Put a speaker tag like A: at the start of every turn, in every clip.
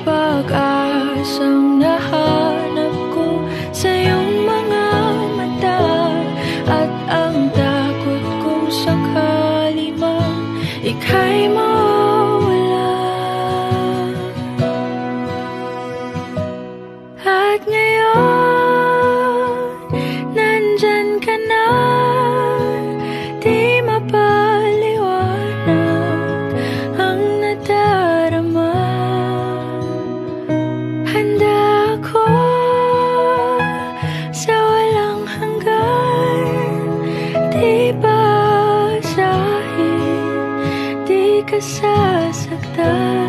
A: pag-asang nahanap ko sa iyong mga mata, at ang takot kong sakali man ika'y mawala. At ngayon, nandyan ka na, di mapaliwanag ang nadarama. Handa ako sa walang hanggan, di basahin, di ka sasaktan.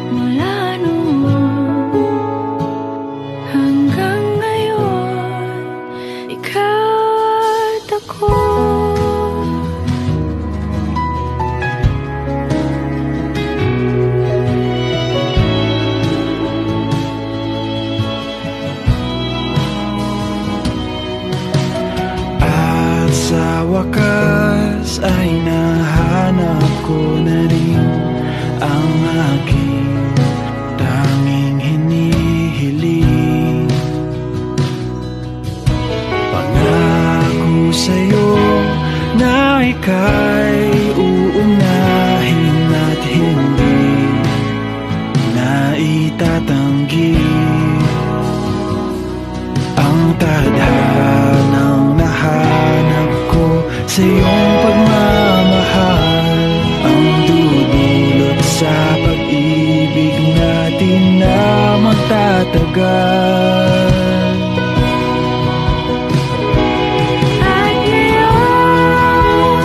A: Mula noon hanggang ngayon, ikaw at ako.
B: At sa wakas ay nahanap ko na rin ang aking tanging hinihiling. Pangako sa'yo na ika'y uunahin at hindi na itatanggi ang tadhanang nahanap ko sa iyong pagmamahal, ang dudulot sa pag-ibig natin na magtatagal.
A: At ngayon,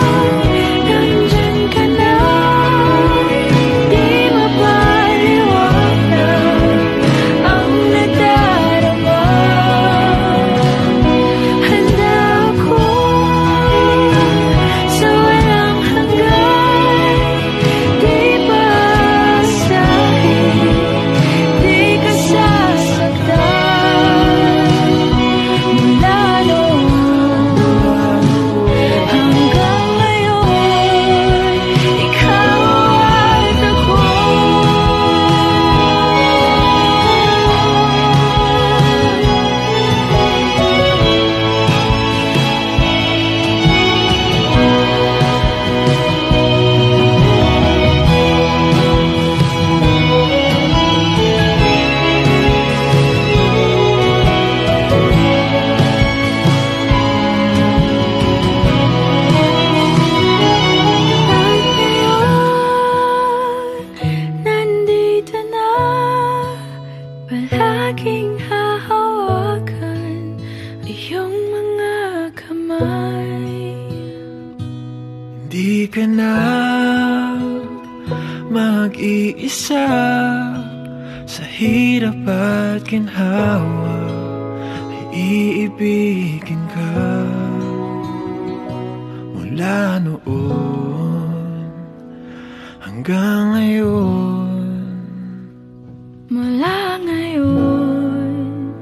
A: nandyan ka na, di mapaliwanag ang nadarama. Handa ako sa walang hanggan, di basahin, di ka sasaktan. Mula noon hanggang ngayon, ikaw at ako. At ngayon, nandito na, palaging hahawakan iyong mga kamay.
B: Hindi ka na mag-iisa sa hirap at ginhawa, ay iibigin ka. Mula noon hanggang ngayon,
A: Mula ngayon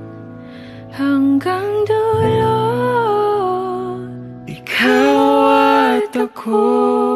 A: hanggang dulo,
B: ikaw at ako.